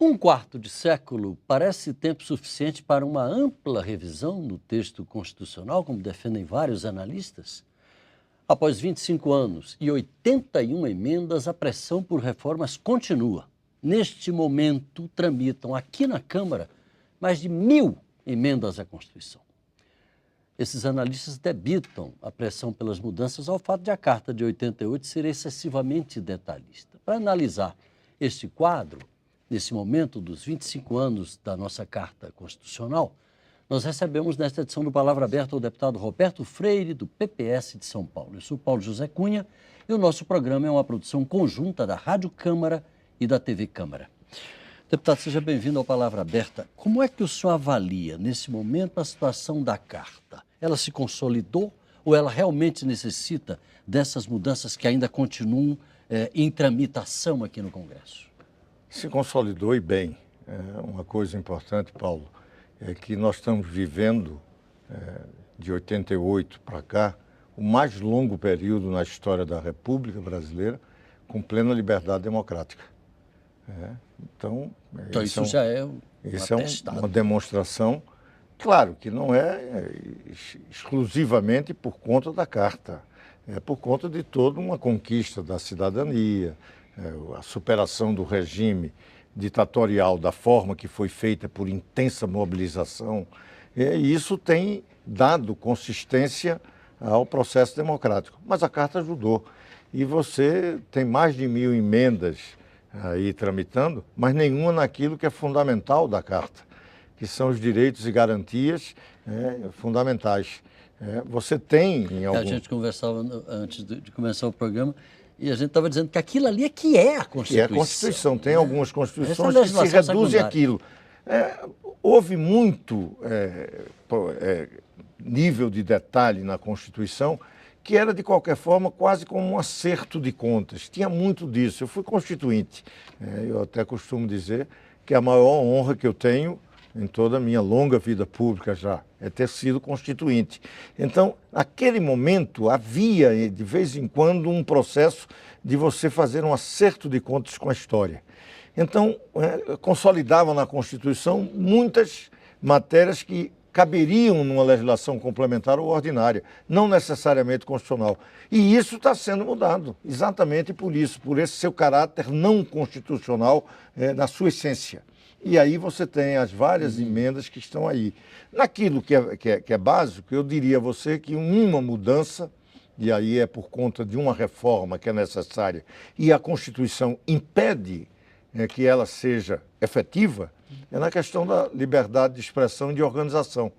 Um quarto de século parece tempo suficiente para uma ampla revisão no texto constitucional, como defendem vários analistas? Após 25 anos e 81 emendas, a pressão por reformas continua. Neste momento, tramitam aqui na Câmara mais de 1.000 emendas à Constituição. Esses analistas debitam a pressão pelas mudanças ao fato de a Carta de 88 ser excessivamente detalhista. Para analisar este quadro, nesse momento dos 25 anos da nossa Carta Constitucional, nós recebemos nesta edição do Palavra Aberta o deputado Roberto Freire, do PPS de São Paulo. Eu sou Paulo José Cunha e o nosso programa é uma produção conjunta da Rádio Câmara e da TV Câmara. Deputado, seja bem-vindo ao Palavra Aberta. Como é que o senhor avalia, nesse momento, a situação da Carta? Ela se consolidou ou ela realmente necessita dessas mudanças que ainda continuam em tramitação aqui no Congresso? Se consolidou e bem. Uma coisa importante, Paulo, é que nós estamos vivendo, de 88 para cá, o mais longo período na história da República Brasileira com plena liberdade democrática. Então isso já é uma demonstração, claro que não é exclusivamente por conta da Carta, é por conta de toda uma conquista da cidadania, a superação do regime ditatorial da forma que foi feita por intensa mobilização, e isso tem dado consistência ao processo democrático. Mas a Carta ajudou. E você tem mais de 1.000 emendas aí tramitando, mas nenhuma naquilo que é fundamental da Carta, que são os direitos e garantias fundamentais. Você tem em algum... A gente conversava antes de começar o programa e a gente estava dizendo que aquilo ali que é a Constituição. É a Constituição. Tem algumas Constituições que se reduzem àquilo. Houve muito nível de detalhe na Constituição que era, de qualquer forma, quase como um acerto de contas. Tinha muito disso. Eu fui constituinte. Eu até costumo dizer que a maior honra que eu tenho em toda a minha longa vida pública já é ter sido constituinte. Então, naquele momento, havia, de vez em quando, um processo de você fazer um acerto de contas com a história. Então, consolidavam na Constituição muitas matérias que caberiam numa legislação complementar ou ordinária, não necessariamente constitucional. E isso está sendo mudado, exatamente por isso, por esse seu caráter não constitucional na sua essência. E aí você tem as várias emendas que estão aí. Naquilo que é básico, eu diria a você que uma mudança, e aí é por conta de uma reforma que é necessária, e a Constituição impede que ela seja efetiva, é na questão da liberdade de expressão e de organização,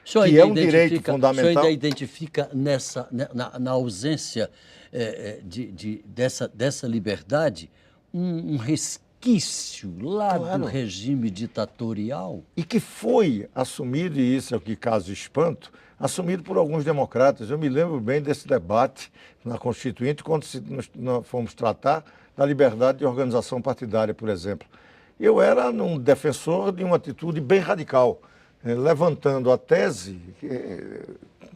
que é um direito fundamental. O senhor ainda identifica na ausência dessa liberdade um resquício lá do regime ditatorial? E que foi assumido, e isso é o que causa espanto, assumido por alguns democratas. Eu me lembro bem desse debate na Constituinte, quando nós fomos tratar da liberdade de organização partidária, por exemplo. Eu era um defensor de uma atitude bem radical, levantando a tese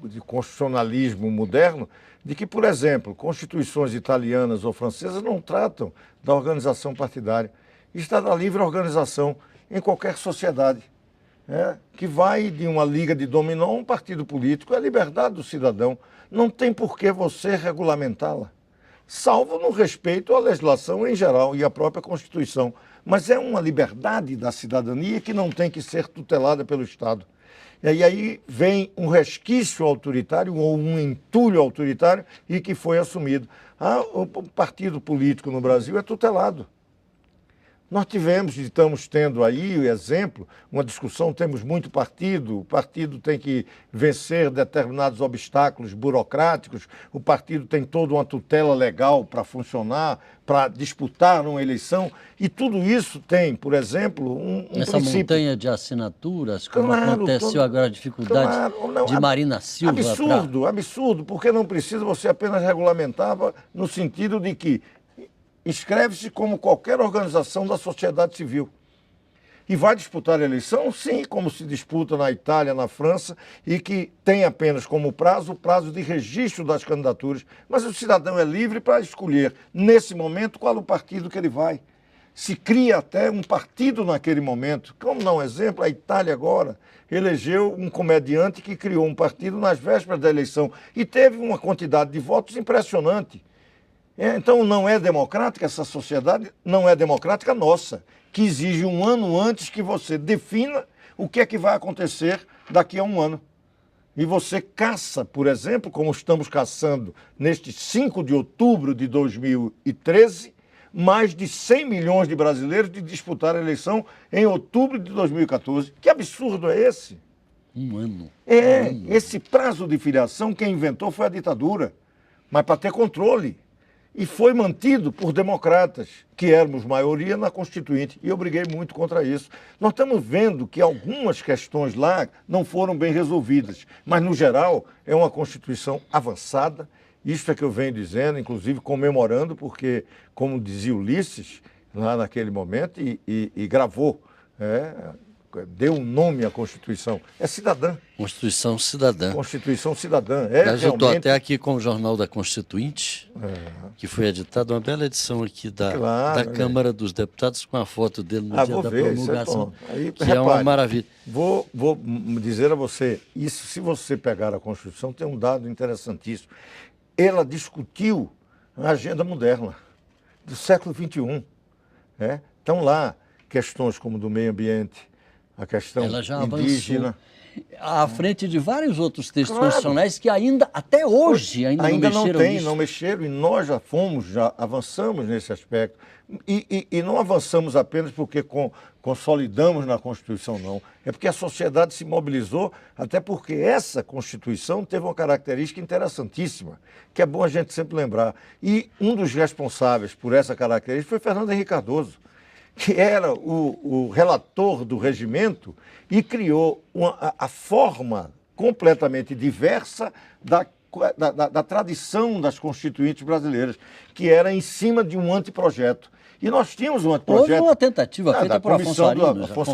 de constitucionalismo moderno, de que, por exemplo, constituições italianas ou francesas não tratam da organização partidária. Está da livre organização em qualquer sociedade, que vai de uma liga de dominó a um partido político, é a liberdade do cidadão. Não tem por que você regulamentá-la, salvo no respeito à legislação em geral e à própria Constituição. Mas é uma liberdade da cidadania que não tem que ser tutelada pelo Estado. E aí vem um resquício autoritário ou um entulho autoritário e que foi assumido. O partido político no Brasil é tutelado. Nós tivemos e estamos tendo aí o exemplo, uma discussão, temos muito partido, o partido tem que vencer determinados obstáculos burocráticos, o partido tem toda uma tutela legal para funcionar, para disputar uma eleição, e tudo isso tem, por exemplo, um Essa princípio. Montanha de assinaturas, como aconteceu agora a dificuldade de Marina Silva. Absurdo, porque não precisa você apenas regulamentar no sentido de que inscreve-se como qualquer organização da sociedade civil. E vai disputar a eleição? Sim, como se disputa na Itália, na França, e que tem apenas como prazo o prazo de registro das candidaturas. Mas o cidadão é livre para escolher, nesse momento, qual o partido que ele vai. Se cria até um partido naquele momento. Como dar um exemplo, a Itália agora elegeu um comediante que criou um partido nas vésperas da eleição e teve uma quantidade de votos impressionante. Então não é democrática essa sociedade, não é democrática a nossa, que exige um ano antes que você defina o que é que vai acontecer daqui a um ano. E você caça, por exemplo, como estamos caçando neste 5 de outubro de 2013, mais de 100 milhões de brasileiros de disputar a eleição em outubro de 2014. Que absurdo é esse? Um ano. Esse prazo de filiação quem inventou foi a ditadura, mas para ter controle. E foi mantido por democratas, que éramos maioria na Constituinte. E eu briguei muito contra isso. Nós estamos vendo que algumas questões lá não foram bem resolvidas, mas, no geral, é uma Constituição avançada. Isso é que eu venho dizendo, inclusive comemorando, porque, como dizia Ulisses, lá naquele momento, e gravou, deu um nome à Constituição. É cidadã. Constituição cidadã. Constituição cidadã. Mas eu estou até aqui com o Jornal da Constituinte, que foi editado, uma bela edição aqui da Câmara dos Deputados, com a foto dele no dia da promulgação, que é uma maravilha. Vou dizer a você, isso, se você pegar a Constituição, tem um dado interessantíssimo. Ela discutiu a agenda moderna do século XXI. Estão lá questões como do meio ambiente, a questão indígena. À frente de vários outros textos constitucionais que ainda, até hoje, ainda não mexeram, e nós já avançamos nesse aspecto. E não avançamos apenas porque consolidamos na Constituição, não. É porque a sociedade se mobilizou, até porque essa Constituição teve uma característica interessantíssima, que é bom a gente sempre lembrar. E um dos responsáveis por essa característica foi Fernando Henrique Cardoso, que era o relator do regimento e criou a forma completamente diversa da tradição das constituintes brasileiras, que era em cima de um anteprojeto. E nós tínhamos um anteprojeto... Houve uma tentativa feita por Afonso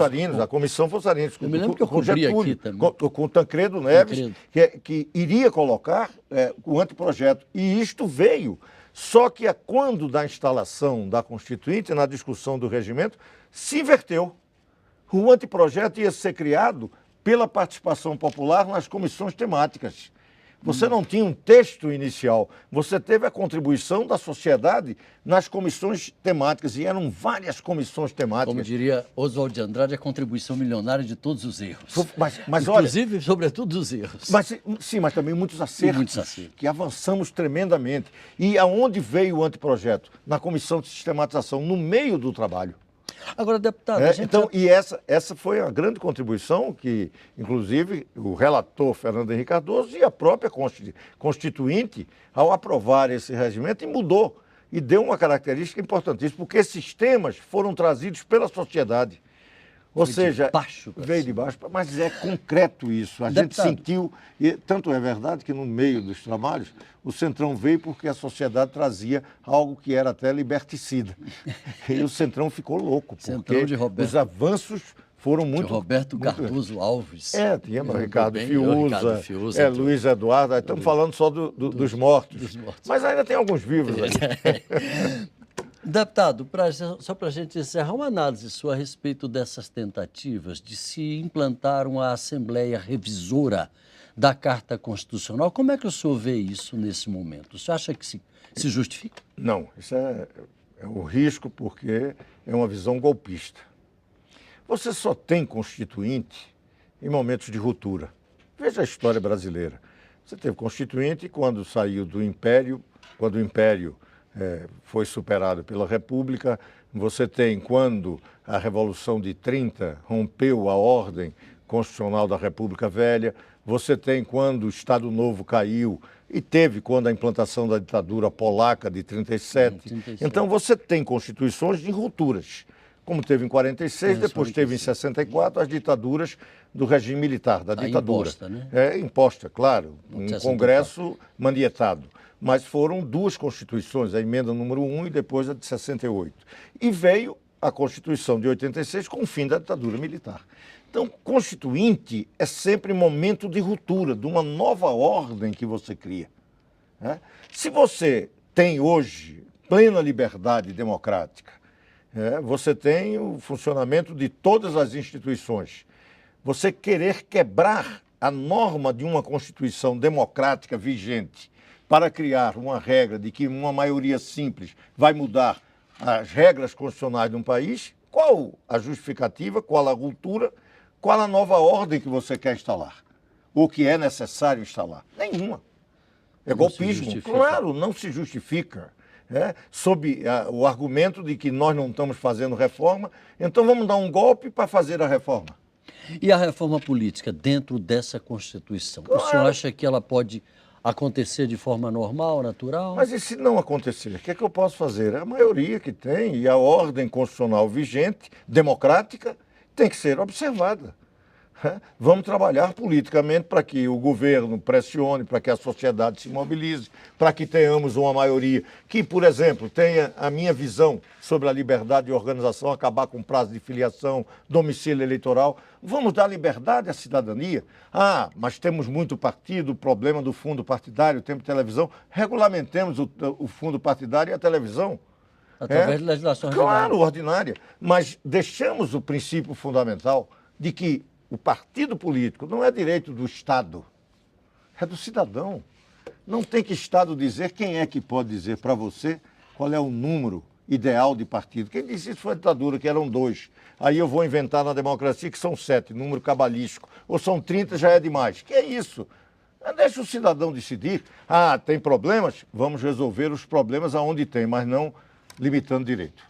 Arinos. A Comissão Afonso Arinos. Eu me lembro que eu cobri aqui também. Com Tancredo Neves, que iria colocar o anteprojeto. E isto veio... Só que quando da instalação da Constituinte, na discussão do regimento, se inverteu. O anteprojeto ia ser criado pela participação popular nas comissões temáticas. Você não tinha um texto inicial, você teve a contribuição da sociedade nas comissões temáticas, e eram várias comissões temáticas. Como diria Oswald de Andrade, a contribuição milionária de todos os erros. Mas inclusive, olha, sobretudo, os erros. Mas também muitos acertos, que avançamos tremendamente. E aonde veio o anteprojeto? Na comissão de sistematização, no meio do trabalho. Agora, deputado... E essa foi a grande contribuição que, inclusive, o relator Fernando Henrique Cardoso e a própria Constituinte, ao aprovar esse regimento, mudou e deu uma característica importantíssima, porque esses temas foram trazidos pela sociedade. Ou seja, veio de baixo, mas é concreto isso. A gente sentiu, e tanto é verdade que no meio dos trabalhos, o Centrão veio porque a sociedade trazia algo que era até liberticida. E o Centrão ficou louco, porque os avanços foram muito... De Roberto Cardoso Alves. Tinha Ricardo Fiuza, Luiz Eduardo, estamos falando só dos mortos. Mas ainda tem alguns vivos aí. Deputado, só para a gente encerrar, uma análise sua a respeito dessas tentativas de se implantar uma Assembleia Revisora da Carta Constitucional. Como é que o senhor vê isso nesse momento? O senhor acha que se justifica? Não, isso é um risco porque é uma visão golpista. Você só tem constituinte em momentos de ruptura. Veja a história brasileira. Você teve constituinte quando saiu do Império, quando o Império foi superado pela República. Você tem quando a Revolução de 30 rompeu a ordem constitucional da República Velha. Você tem quando o Estado Novo caiu e teve quando a implantação da ditadura polaca de 37. Então você tem constituições de rupturas, como teve em 46, depois teve em 64 as ditaduras do regime militar, da ditadura. Imposta, né? Imposta, claro, um congresso manietado. Mas foram duas constituições, a emenda número 1 e depois a de 68. E veio a Constituição de 86 com o fim da ditadura militar. Então, constituinte é sempre momento de ruptura, de uma nova ordem que você cria. Se você tem hoje plena liberdade democrática Você tem o funcionamento de todas as instituições. Você querer quebrar a norma de uma Constituição democrática vigente para criar uma regra de que uma maioria simples vai mudar as regras constitucionais de um país, qual a justificativa, qual a cultura, qual a nova ordem que você quer instalar? O que é necessário instalar? Nenhuma. É golpismo. Claro, não se justifica. Sob o argumento de que nós não estamos fazendo reforma, então vamos dar um golpe para fazer a reforma. E a reforma política dentro dessa Constituição? Claro. O senhor acha que ela pode acontecer de forma normal, natural? Mas e se não acontecer? O que é que eu posso fazer? A maioria que tem e a ordem constitucional vigente, democrática, tem que ser observada. Vamos trabalhar politicamente para que o governo pressione, para que a sociedade se mobilize, para que tenhamos uma maioria que, por exemplo, tenha a minha visão sobre a liberdade de organização, acabar com prazo de filiação, domicílio eleitoral. Vamos dar liberdade à cidadania. Mas temos muito partido, o problema do fundo partidário, tempo de televisão. Regulamentemos o fundo partidário e a televisão. Através de legislação ordinária. Claro, ordinária. Mas deixamos o princípio fundamental de que o partido político não é direito do Estado, é do cidadão. Não tem que Estado dizer quem é que pode dizer para você qual é o número ideal de partido. Quem disse isso foi a ditadura, que eram 2. Aí eu vou inventar na democracia que são 7, número cabalístico. Ou são 30, já é demais. Que é isso? Deixa o cidadão decidir. Tem problemas? Vamos resolver os problemas aonde tem, mas não limitando direito.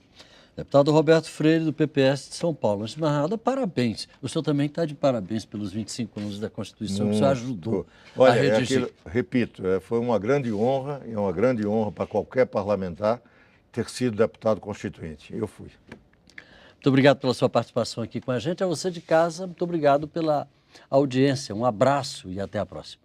Deputado Roberto Freire, do PPS de São Paulo. Antes de mais nada, parabéns. O senhor também está de parabéns pelos 25 anos da Constituição, que o senhor ajudou a redigir. Repito, foi uma grande honra, e é uma grande honra para qualquer parlamentar ter sido deputado constituinte. Eu fui. Muito obrigado pela sua participação aqui com a gente. A você de casa, muito obrigado pela audiência. Um abraço e até a próxima.